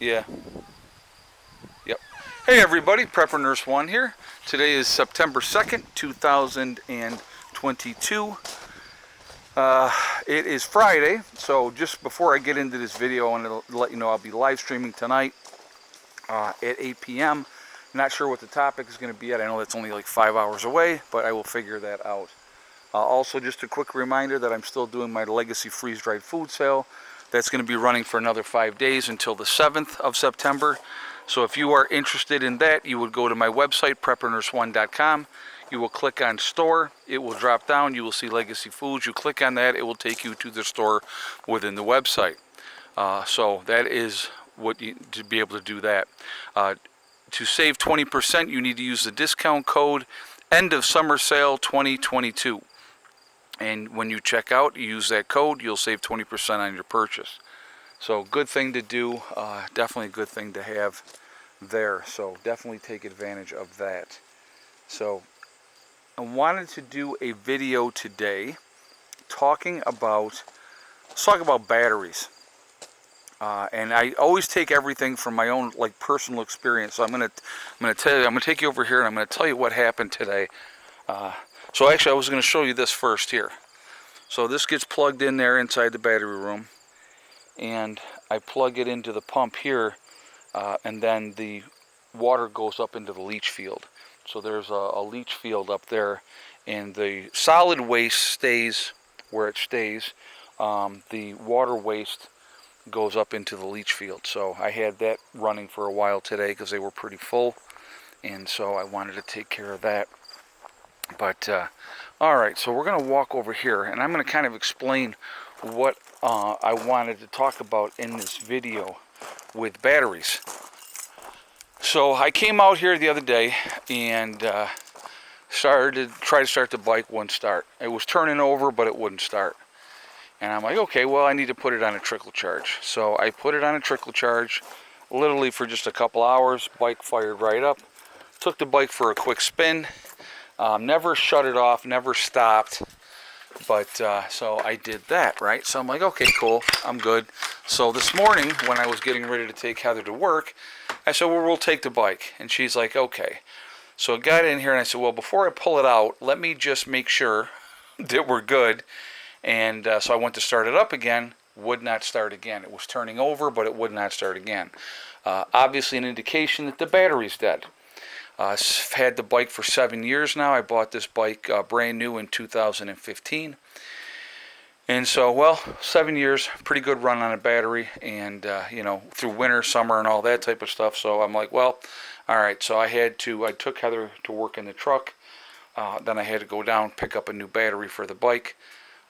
Yeah. Yep. Hey everybody, Prepper Nurse 1 here. Today is September 2nd, 2022. It is Friday, so just before I get into this video, I want to let you know I'll be live streaming tonight at 8 p.m. Not sure what the topic is going to be yet. I know that's only like 5 hours away, but I will figure that out. Also, just a quick reminder that I'm still doing my Legacy freeze-dried food sale. That's going to be running for another 5 days until the 7th of September. So if you are interested in that, you would go to my website, preppernurse1.com. You will click on store. It will drop down. You will see Legacy Foods. You click on that. It will take you to the store within the website. So that is what you to be able to do that. To save 20%, you need to use the discount code End of Summer Sale 2022. And when you check out, you use that code, you'll save 20% on your purchase. So good thing to do, definitely a good thing to have there. So definitely take advantage of that. So I wanted to do a video today let's talk about batteries. And I always take everything from my own personal experience. So I'm gonna take you over here and I'm gonna tell you what happened today. So actually I was going to show you this first here. So this gets plugged in there inside the battery room, and I plug it into the pump here, and then the water goes up into the leach field. So there's a leach field up there, and the solid waste stays where it stays. The water waste goes up into the leach field. So I had that running for a while today because they were pretty full, and so I wanted to take care of that. But alright, so we're going to walk over here and I'm going to kind of explain what I wanted to talk about in this video with batteries. So I came out here the other day and started to try to start the bike. Wouldn't start. It was turning over, but it wouldn't start. And I'm like, okay, well, I need to put it on a trickle charge. So I put it on a trickle charge literally for just a couple hours. Bike fired right up. Took the bike for a quick spin. Never shut it off, never stopped, but so I did that, right? So I'm like, okay, cool, I'm good. So this morning, when I was getting ready to take Heather to work, I said, well, we'll take the bike. And she's like, okay. So I got in here and I said, well, before I pull it out, let me just make sure that we're good. And so I went to start it up again, would not start again. It was turning over, but it would not start again. Obviously an indication that the battery's dead. I've had the bike for 7 years now. I bought this bike brand new in 2015. And so, well, 7 years, pretty good run on a battery, and, through winter, summer, and all that type of stuff. So I'm like, well, all right. So I took Heather to work in the truck. Then I had to go down, pick up a new battery for the bike.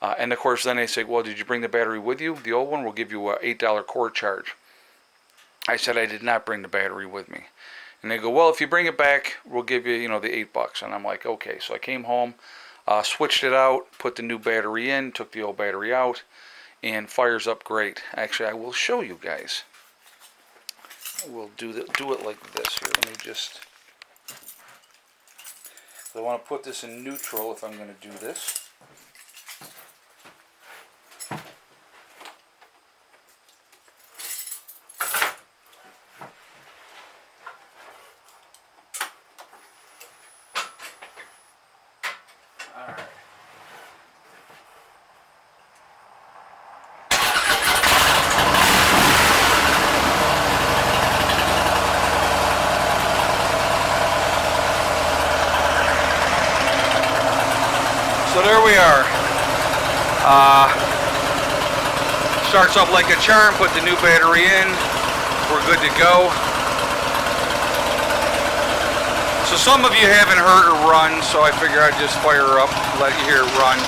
And, of course, then they say, well, did you bring the battery with you? The old one will give you an $8 cord charge. I said I did not bring the battery with me. And they go, well, if you bring it back, we'll give you, the $8. And I'm like, okay. So I came home, switched it out, put the new battery in, took the old battery out, and fires up great. Actually, I will show you guys. We'll do it like this here. Let me just... I want to put this in neutral if I'm going to do this. So there we are. Starts up like a charm, put the new battery in, we're good to go. So some of you haven't heard her run, so I figure I'd just fire her up, let you hear it run.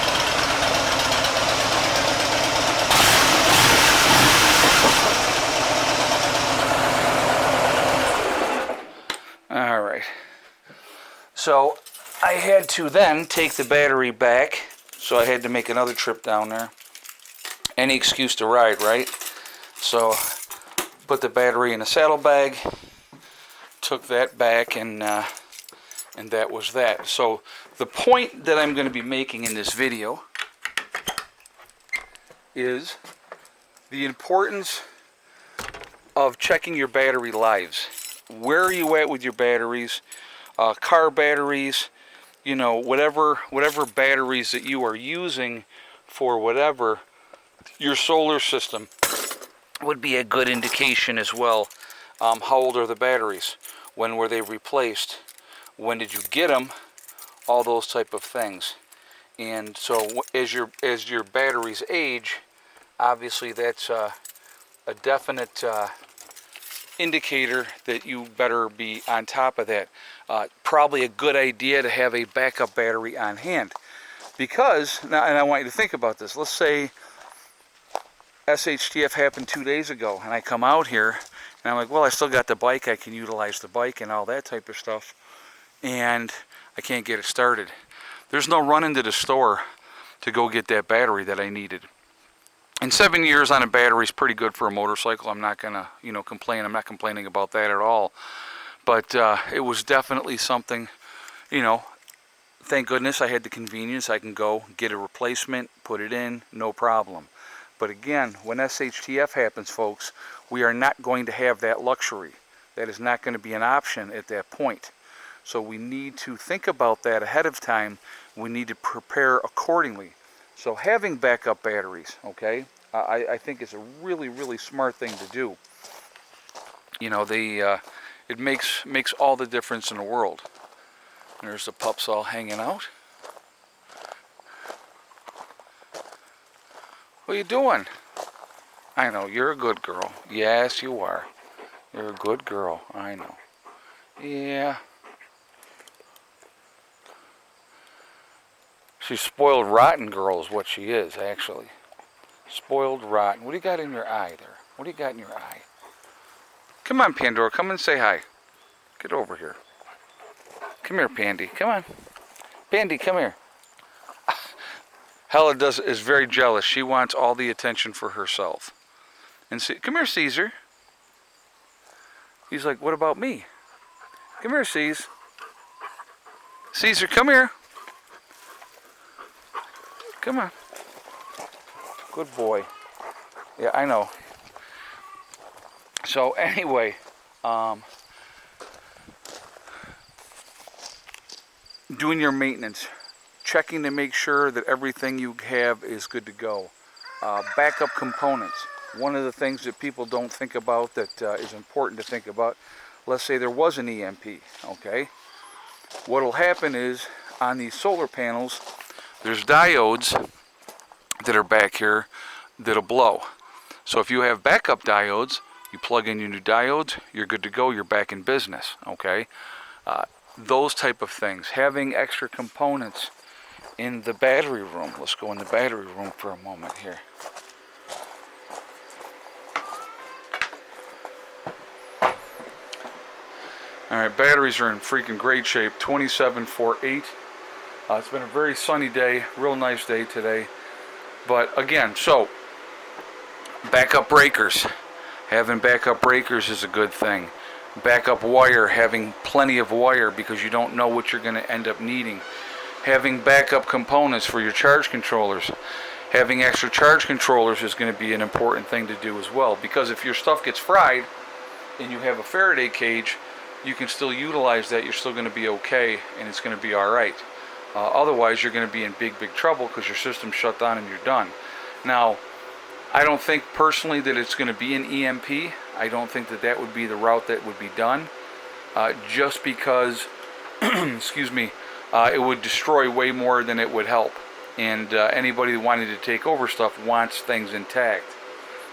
Alright. So I had to then take the battery back, so I had to make another trip down there. Any excuse to ride, right? So put the battery in a saddlebag, took that back, and that was that. So the point that I'm going to be making in this video is the importance of checking your battery lives. Where are you at with your batteries? Car batteries, you know, whatever batteries that you are using for whatever, your solar system would be a good indication as well. How old are the batteries? When were they replaced? When did you get them? All those type of things. And so as your batteries age, obviously that's a definite indicator that you better be on top of that. Probably a good idea to have a backup battery on hand, because now, and I want you to think about this. Let's say SHTF happened 2 days ago, and I come out here and I'm like, well, I still got the bike, I can utilize the bike and all that type of stuff, and I can't get it started. There's no run into the store to go get that battery that I needed. And 7 years on a battery is pretty good for a motorcycle. I'm not gonna, complain. I'm not complaining about that at all. But it was definitely something, thank goodness I had the convenience. I can go get a replacement, put it in, no problem. But again, when SHTF happens, folks, we are not going to have that luxury. That is not going to be an option at that point. So we need to think about that ahead of time. We need to prepare accordingly. So having backup batteries, okay, I think is a really, really smart thing to do. It makes all the difference in the world. There's the pups all hanging out. What are you doing? I know, you're a good girl. Yes, you are. You're a good girl. I know. Yeah. She's spoiled rotten girl is what she is, actually. Spoiled rotten. What do you got in your eye there? What do you got in your eye? Come on, Pandora. Come and say hi. Get over here. Come here, Pandy. Come on. Pandy, come here. Hella is very jealous. She wants all the attention for herself. And come here, Caesar. He's like, what about me? Come here, Caesar. Caesar, come here. Come on. Good boy. Yeah, I know. So anyway, doing your maintenance, checking to make sure that everything you have is good to go. Backup components. One of the things that people don't think about that is important to think about. Let's say there was an EMP, okay? What will happen is on these solar panels, there's diodes that are back here that'll blow. So if you have backup diodes, you plug in your new diodes, you're good to go, you're back in business, okay? Those type of things. Having extra components in the battery room. Let's go in the battery room for a moment here. Alright, batteries are in freaking great shape. 2748. It's been a very sunny day, real nice day today. But again, so backup breakers. Having backup breakers is a good thing. Backup wire, having plenty of wire because you don't know what you're going to end up needing. Having backup components for your charge controllers. Having extra charge controllers is going to be an important thing to do as well, because if your stuff gets fried and you have a Faraday cage, you can still utilize that. You're still going to be okay, and it's going to be alright. Otherwise, you're going to be in big trouble because your system's shut down and you're done. Now, I don't think personally that it's going to be an EMP. I don't think that would be the route that would be done, just because, excuse me, it would destroy way more than it would help. And anybody wanting to take over stuff wants things intact.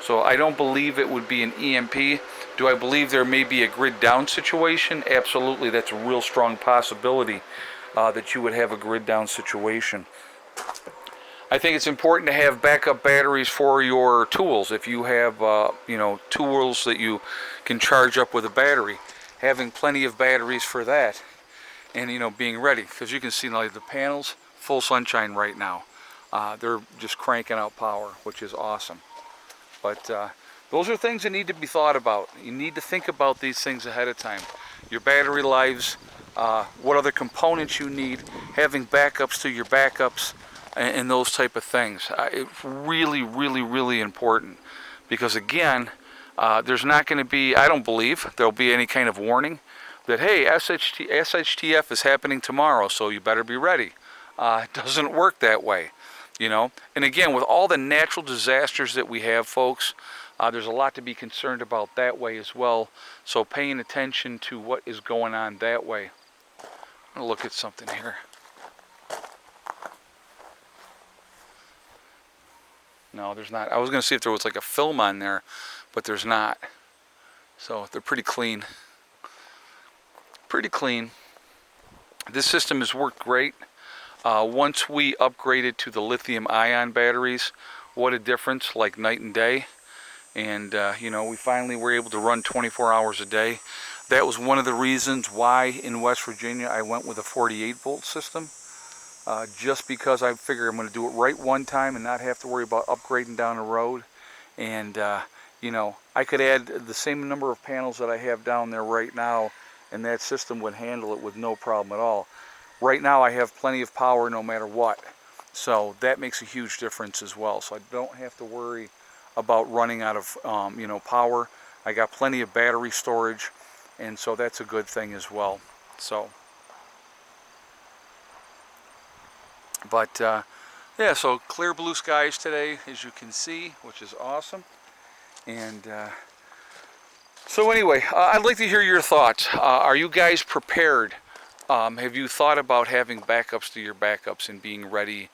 So I don't believe it would be an EMP. Do I believe there may be a grid down situation? Absolutely, that's a real strong possibility that you would have a grid down situation. I think it's important to have backup batteries for your tools. If you have tools that you can charge up with a battery, having plenty of batteries for that, and being ready, because you can see like the panels, full sunshine right now. They're just cranking out power, which is awesome. But those are things that need to be thought about. You need to think about these things ahead of time. Your battery lives, what other components you need, having backups to your backups, and those type of things. It's really, really, really important, because again, There's not going to be, I don't believe, there'll be any kind of warning that, hey, SHTF is happening tomorrow, so you better be ready. It doesn't work that way, you know. And again, with all the natural disasters that we have, folks, there's a lot to be concerned about that way as well. So paying attention to what is going on that way. I'm going to look at something here. No, there's not. I was going to see if there was like a film on there, but there's not. So they're pretty clean. Pretty clean. This system has worked great. Once we upgraded to the lithium ion batteries, what a difference, like night and day. And you know, we finally were able to run 24 hours a day. That was one of the reasons why in West Virginia I went with a 48 volt system. Just because I figure I'm going to do it right one time and not have to worry about upgrading down the road. And you know, I could add the same number of panels that I have down there right now, and that system would handle it with no problem at all. Right now I have plenty of power no matter what, so that makes a huge difference as well. So I don't have to worry about running out of you know, power. I got plenty of battery storage, and so that's a good thing as well. So, but yeah, so clear blue skies today, as you can see, which is awesome. And so anyway, I'd like to hear your thoughts. Are you guys prepared? Have you thought about having backups to your backups and being ready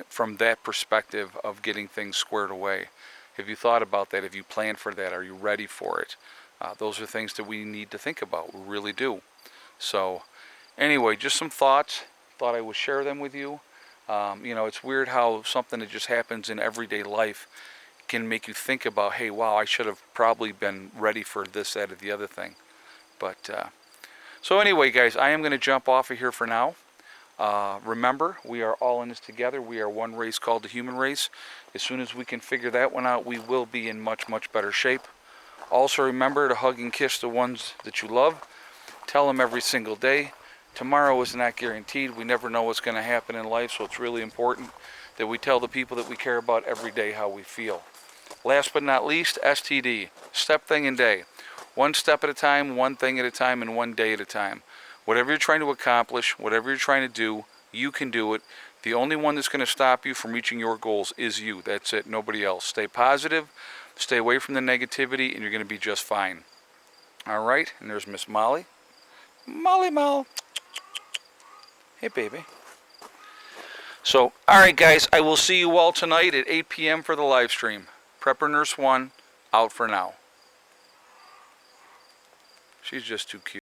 from that perspective of getting things squared away? Have you thought about that? Have you planned for that? Are you ready for it? Those are things that we need to think about. We really do. So anyway, just some thoughts. Thought I would share them with you. You know, it's weird how something that just happens in everyday life can make you think about, hey, wow, I should have probably been ready for this, that, or the other thing. But so anyway, guys, I am going to jump off of here for now. Remember, we are all in this together. We are one race called the human race. As soon as we can figure that one out, we will be in much, much better shape. Also remember to hug and kiss the ones that you love. Tell them every single day. Tomorrow is not guaranteed. We never know what's going to happen in life, so it's really important that we tell the people that we care about every day how we feel. Last but not least, STD, step, thing, and day. One step at a time, one thing at a time, and one day at a time. Whatever you're trying to accomplish, whatever you're trying to do, you can do it. The only one that's going to stop you from reaching your goals is you. That's it, nobody else. Stay positive, stay away from the negativity, and you're going to be just fine. All right, and there's Miss Molly. Molly Mall. Hey, baby. So, all right, guys, I will see you all tonight at 8 p.m. for the live stream. Prepper Nurse 1, out for now. She's just too cute.